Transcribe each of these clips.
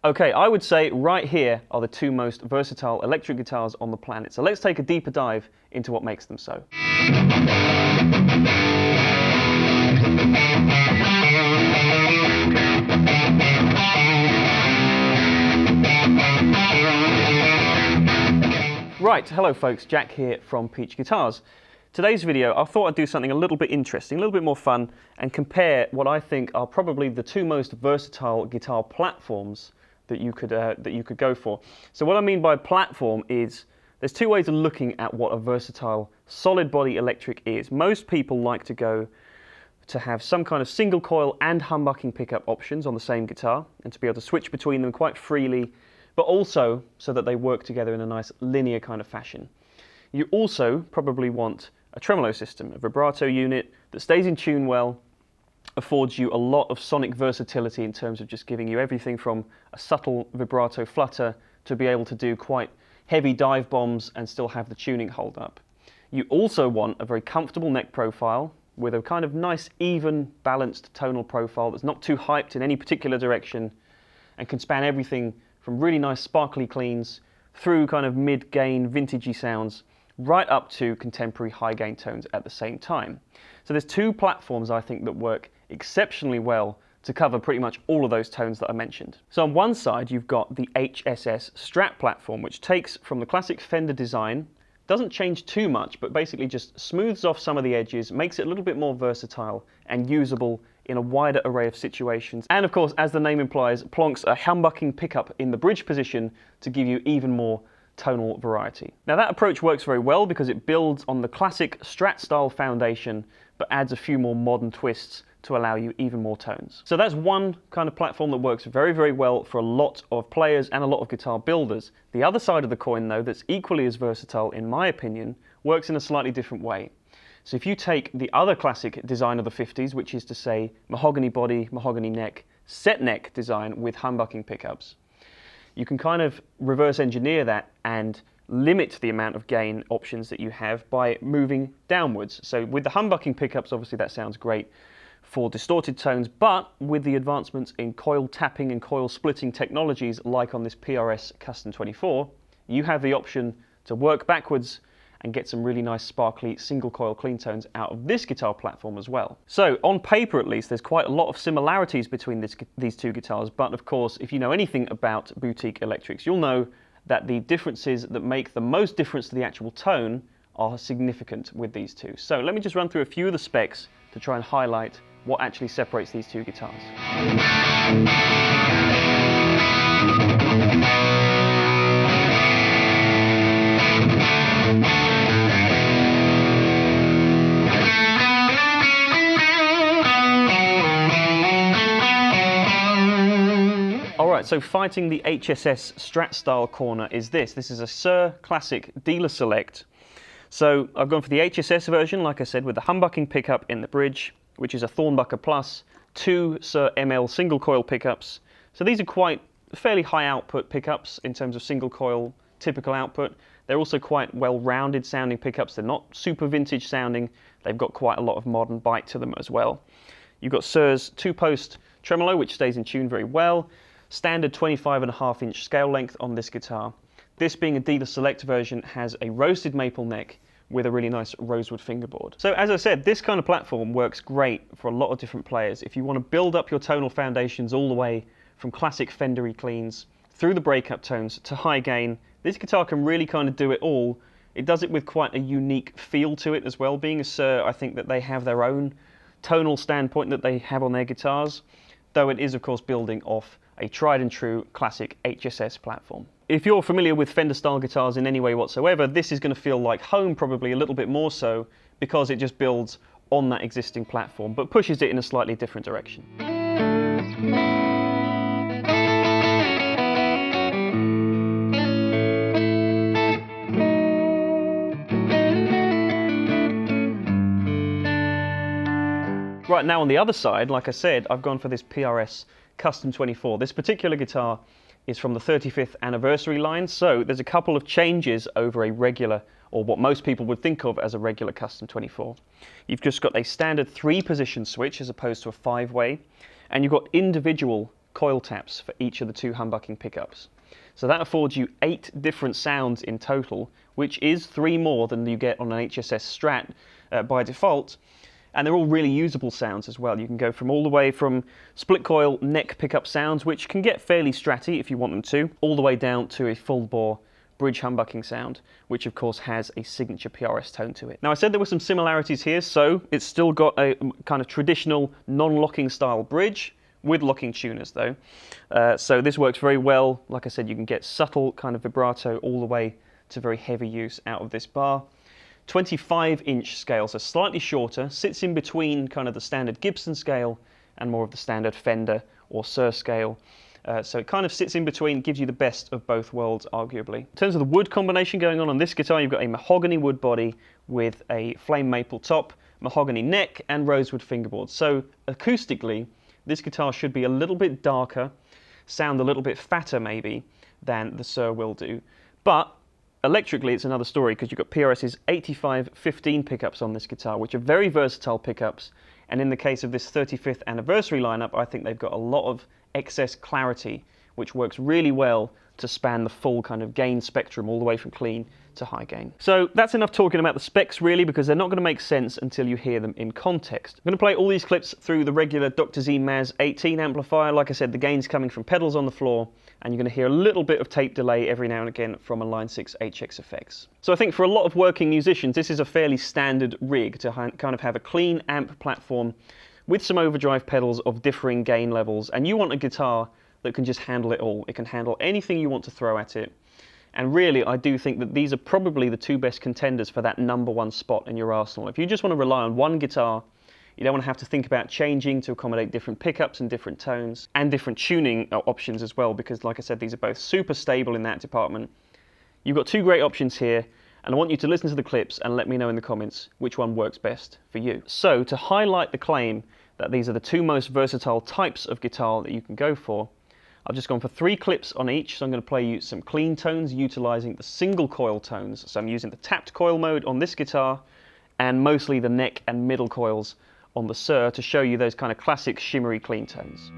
Okay, I would say right here are the two most versatile electric guitars on the planet. So let's take a deeper dive into what makes them so. Right, hello folks, Jack here from Peach Guitars. Today's video, I thought I'd do something a little bit interesting, a little bit more fun, and compare what I think are probably the two most versatile guitar platforms that you could go for. So what I mean by platform is there's two ways of looking at what a versatile solid body electric is. Most people like to go to have some kind of single coil and humbucking pickup options on the same guitar and to be able to switch between them quite freely, but also so that they work together in a nice linear kind of fashion. You also probably want a tremolo system, a vibrato unit that stays in tune well, affords you a lot of sonic versatility in terms of just giving you everything from a subtle vibrato flutter to be able to do quite heavy dive bombs and still have the tuning hold up. You also want a very comfortable neck profile with a kind of nice, even, balanced tonal profile that's not too hyped in any particular direction and can span everything from really nice sparkly cleans through kind of mid-gain vintagey sounds right up to contemporary high-gain tones at the same time. So there's two platforms I think that work exceptionally well to cover pretty much all of those tones that I mentioned. So on one side you've got the HSS Strat platform, which takes from the classic Fender design, doesn't change too much, but basically just smooths off some of the edges, makes it a little bit more versatile and usable in a wider array of situations. And of course, as the name implies, plonks a humbucking pickup in the bridge position to give you even more tonal variety. Now that approach works very well because it builds on the classic Strat-style foundation, but adds a few more modern twists to allow you even more tones. So that's one kind of platform that works very, very well for a lot of players and a lot of guitar builders. The other side of the coin, though, that's equally as versatile, in my opinion, works in a slightly different way. So if you take the other classic design of the 50s, which is to say mahogany body, mahogany neck, set neck design with humbucking pickups, you can kind of reverse engineer that and limit the amount of gain options that you have by moving downwards. So with the humbucking pickups, obviously that sounds great for distorted tones, but with the advancements in coil tapping and coil splitting technologies like on this PRS Custom 24, you have the option to work backwards and get some really nice sparkly single coil clean tones out of this guitar platform as well. So on paper at least, there's quite a lot of similarities between these two guitars, but of course if you know anything about boutique electrics, you'll know that the differences that make the most difference to the actual tone are significant with these two. So let me just run through a few of the specs to try and highlight what actually separates these two guitars. Alright, so fighting the HSS Strat-style corner is this. This is a Suhr Classic Dealer Select. So I've gone for the HSS version, like I said, with the humbucking pickup in the bridge, which is a Thornbucker Plus, two Suhr ML single coil pickups. So these are quite fairly high output pickups in terms of single coil typical output. They're also quite well-rounded sounding pickups. They're not super vintage sounding. They've got quite a lot of modern bite to them as well. You've got Suhr's two-post tremolo, which stays in tune very well. Standard 25.5-inch scale length on this guitar. This being a Dealer Select version has a roasted maple neck with a really nice rosewood fingerboard. So as I said, this kind of platform works great for a lot of different players. If you want to build up your tonal foundations all the way from classic Fendery cleans through the breakup tones to high gain, this guitar can really kind of do it all. It does it with quite a unique feel to it as well. Being a Suhr, I think that they have their own tonal standpoint that they have on their guitars, though it is of course building off a tried and true classic HSS platform. If you're familiar with Fender style guitars in any way whatsoever, this is going to feel like home, probably a little bit more so, because it just builds on that existing platform, but pushes it in a slightly different direction. Right, now on the other side, like I said, I've gone for this PRS Custom 24. This particular guitar is from the 35th anniversary line, so there's a couple of changes over a regular, or what most people would think of as a regular Custom 24. You've just got a standard 3-position switch as opposed to a 5-way, and you've got individual coil taps for each of the 2 humbucking pickups. So that affords you 8 different sounds in total, which is 3 more than you get on an HSS Strat by default. And they're all really usable sounds as well. You can go from all the way from split coil neck pickup sounds, which can get fairly stratty if you want them to, all the way down to a full bore bridge humbucking sound, which of course has a signature PRS tone to it. Now I said there were some similarities here, so it's still got a kind of traditional non-locking style bridge with locking tuners though. So this works very well. Like I said, you can get subtle kind of vibrato all the way to very heavy use out of this bar. 25-inch scale, so slightly shorter, sits in between kind of the standard Gibson scale and more of the standard Fender or Suhr scale. So it kind of sits in between, gives you the best of both worlds, arguably. In terms of the wood combination going on this guitar, you've got a mahogany wood body with a flame maple top, mahogany neck, and rosewood fingerboards. So acoustically, this guitar should be a little bit darker, sound a little bit fatter maybe than the Suhr will do. But electrically, it's another story because you've got PRS's 8515 pickups on this guitar, which are very versatile pickups. And in the case of this 35th anniversary lineup, I think they've got a lot of excess clarity, which works really well to span the full kind of gain spectrum all the way from clean to high gain. So that's enough talking about the specs really, because they're not going to make sense until you hear them in context. I'm going to play all these clips through the regular Dr. Z Maz 18 amplifier. Like I said, the gain's coming from pedals on the floor, and you're going to hear a little bit of tape delay every now and again from a Line 6 HX effects. So I think for a lot of working musicians, this is a fairly standard rig to kind of have a clean amp platform with some overdrive pedals of differing gain levels, and you want a guitar that can just handle it all. It can handle anything you want to throw at it. And really, I do think that these are probably the 2 best contenders for that #1 spot in your arsenal. If you just want to rely on one guitar, you don't want to have to think about changing to accommodate different pickups and different tones and different tuning options as well, because like I said, these are both super stable in that department. You've got 2 great options here, and I want you to listen to the clips and let me know in the comments which one works best for you. So to highlight the claim that these are the 2 most versatile types of guitar that you can go for, I've just gone for 3 clips on each. So I'm going to play you some clean tones utilizing the single coil tones. So I'm using the tapped coil mode on this guitar and mostly the neck and middle coils on the Suhr to show you those kind of classic shimmery clean tones.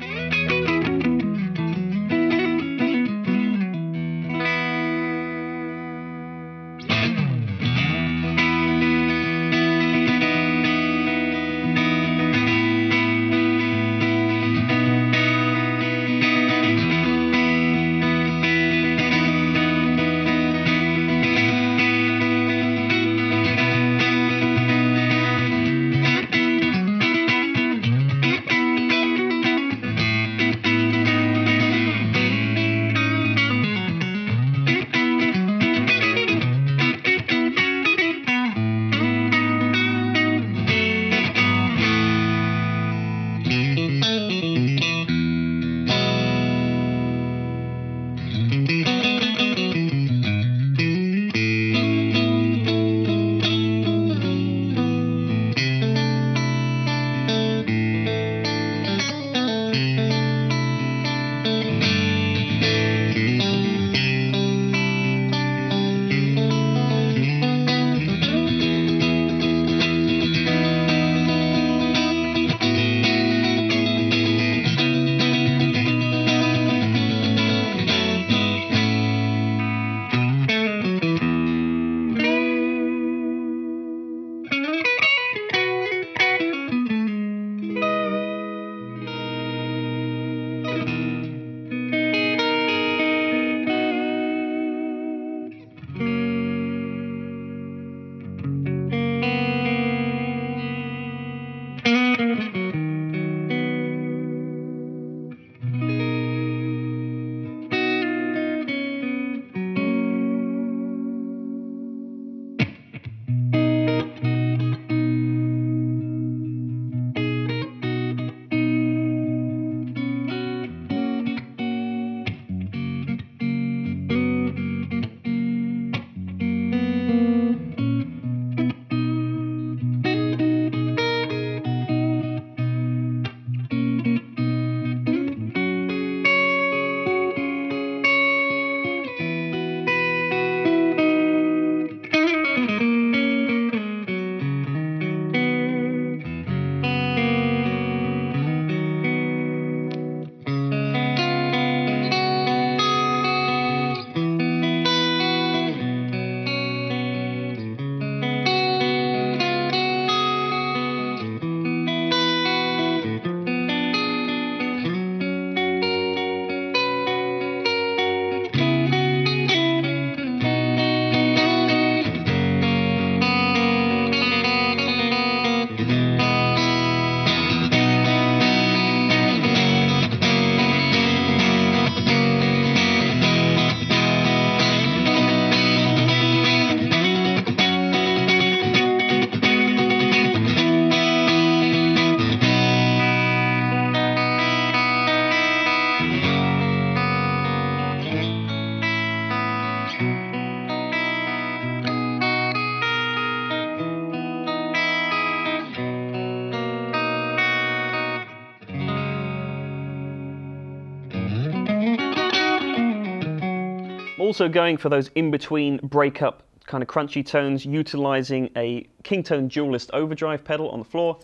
Also going for those in-between breakup kind of crunchy tones, utilising a King Tone dualist overdrive pedal on the floor.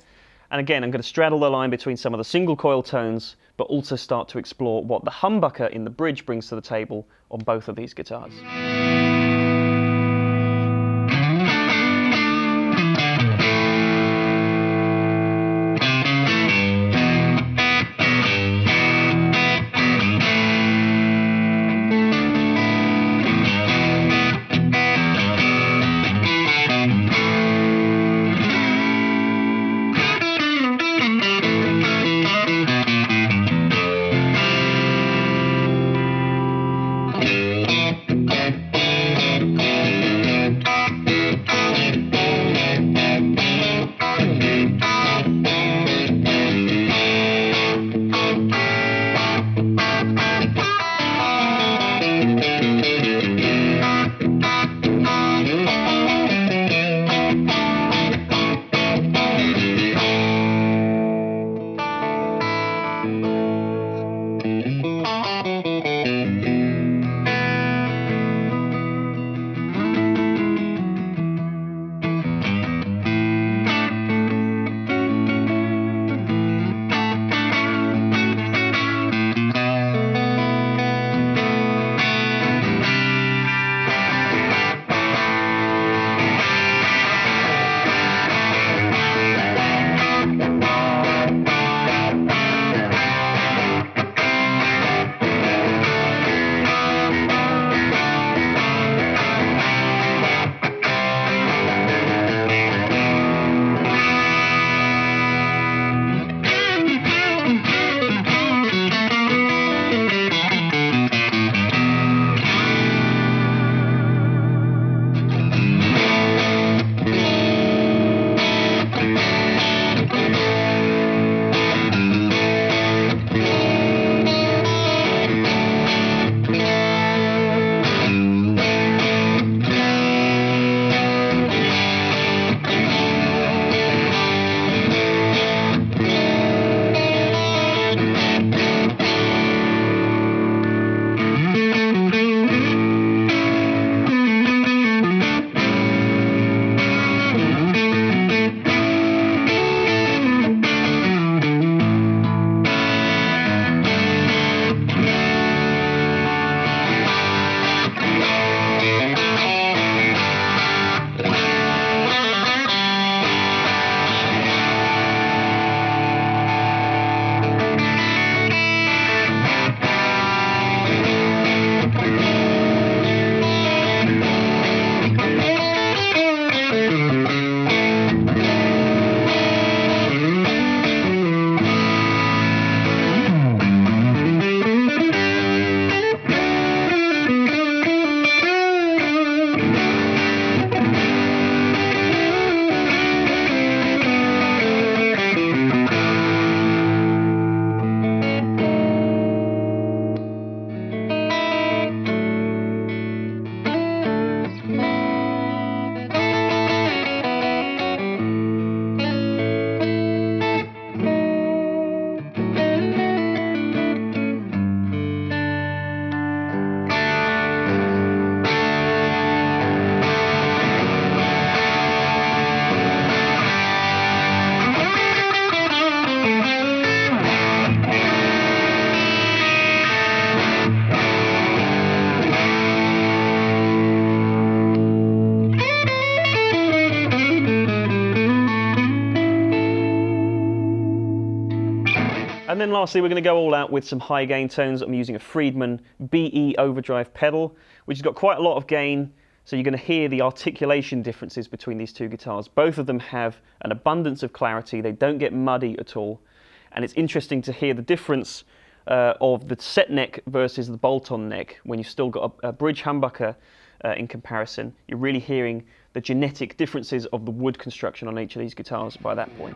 And again, I'm going to straddle the line between some of the single coil tones, but also start to explore what the humbucker in the bridge brings to the table on both of these guitars. And then lastly, we're going to go all out with some high gain tones. I'm using a Friedman BE overdrive pedal, which has got quite a lot of gain. So you're going to hear the articulation differences between these two guitars. Both of them have an abundance of clarity. They don't get muddy at all. And it's interesting to hear the difference of the set neck versus the bolt-on neck when you've still got a bridge humbucker in comparison. You're really hearing the genetic differences of the wood construction on each of these guitars by that point.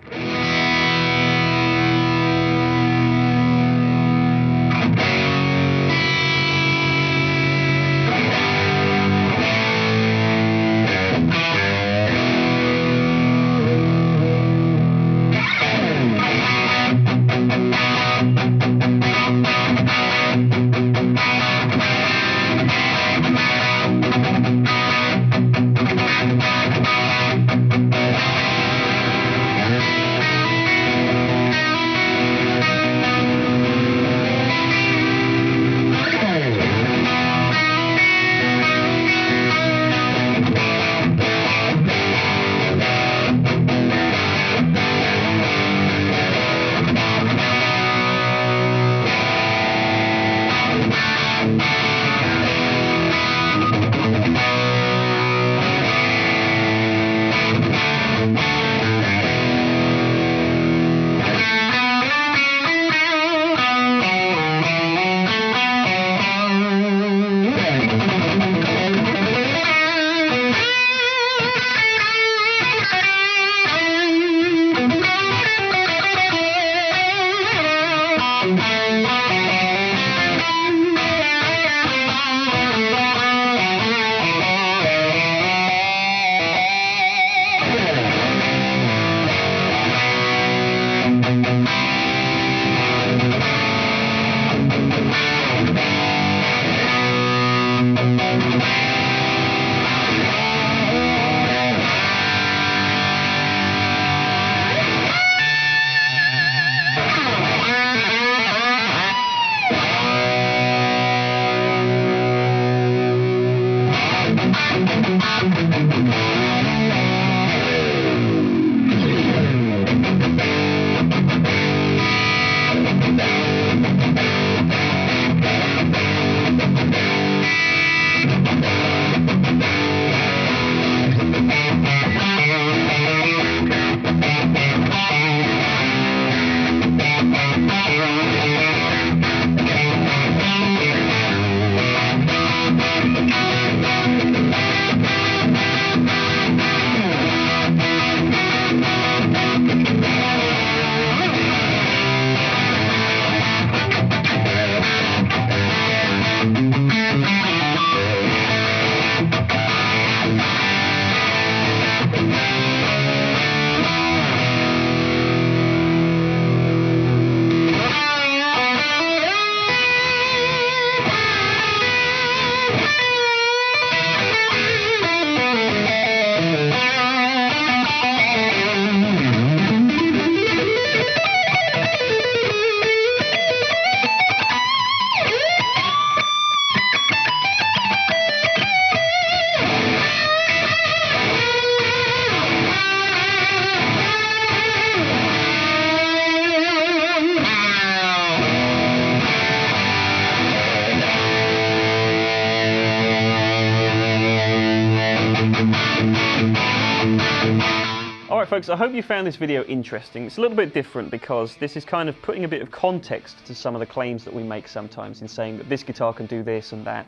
folks, I hope you found this video interesting. It's a little bit different because this is kind of putting a bit of context to some of the claims that we make sometimes in saying that this guitar can do this and that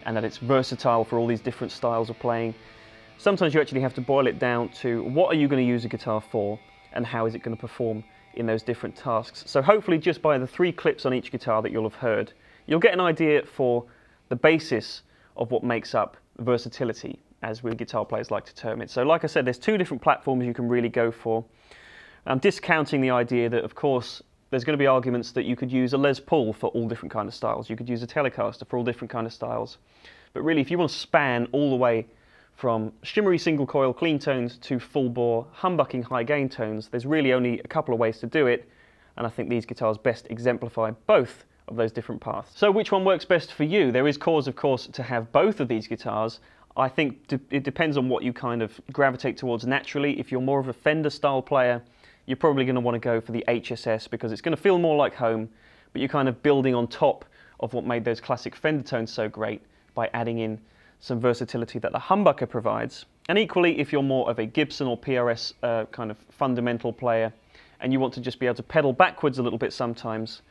that it's versatile for all these different styles of playing. Sometimes you actually have to boil it down to what are you going to use a guitar for and how is it going to perform in those different tasks. So hopefully just by the 3 clips on each guitar that you'll have heard, you'll get an idea for the basis of what makes up versatility, as we guitar players like to term it. So like I said, there's 2 different platforms you can really go for. I'm discounting the idea that, of course, there's going to be arguments that you could use a Les Paul for all different kind of styles. You could use a Telecaster for all different kind of styles. But really, if you want to span all the way from shimmery single coil clean tones to full bore humbucking high gain tones, there's really only a couple of ways to do it. And I think these guitars best exemplify both of those different paths. So which one works best for you? There is cause, of course, to have both of these guitars. I think it depends on what you kind of gravitate towards naturally. If you're more of a Fender style player, you're probably going to want to go for the HSS because it's going to feel more like home, but you're kind of building on top of what made those classic Fender tones so great by adding in some versatility that the humbucker provides. And equally, if you're more of a Gibson or PRS kind of fundamental player and you want to just be able to pedal backwards a little bit sometimes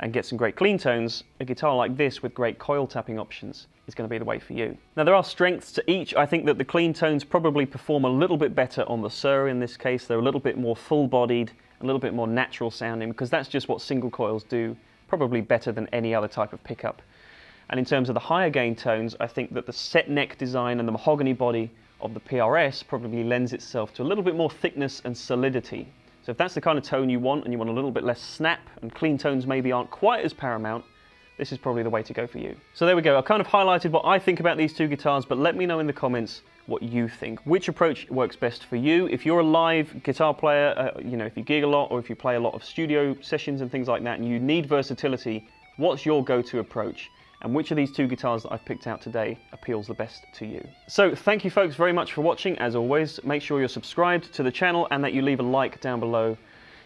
and get some great clean tones, a guitar like this with great coil tapping options is going to be the way for you. Now there are strengths to each. I think that the clean tones probably perform a little bit better on the Suhr in this case. They're a little bit more full-bodied, a little bit more natural sounding, because that's just what single coils do, probably better than any other type of pickup. And in terms of the higher gain tones, I think that the set neck design and the mahogany body of the PRS probably lends itself to a little bit more thickness and solidity. So if that's the kind of tone you want and you want a little bit less snap and clean tones maybe aren't quite as paramount, this is probably the way to go for you. So there we go. I kind of highlighted what I think about these 2 guitars, but let me know in the comments what you think. Which approach works best for you? If you're a live guitar player, you know, if you gig a lot or if you play a lot of studio sessions and things like that and you need versatility, what's your go-to approach? And which of these 2 guitars that I've picked out today appeals the best to you? So thank you folks very much for watching. As always, make sure you're subscribed to the channel and that you leave a like down below.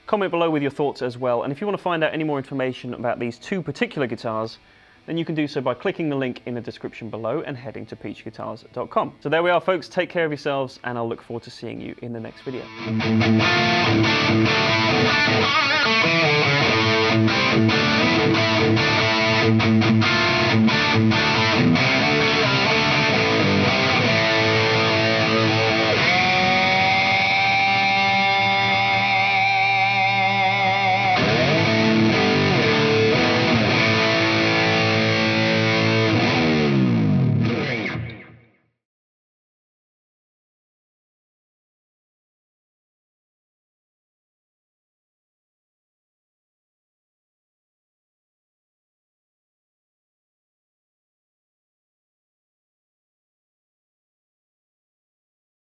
Comment below with your thoughts as well. And if you want to find out any more information about these 2 particular guitars, then you can do so by clicking the link in the description below and heading to peachguitars.com. So there we are folks, take care of yourselves and I'll look forward to seeing you in the next video.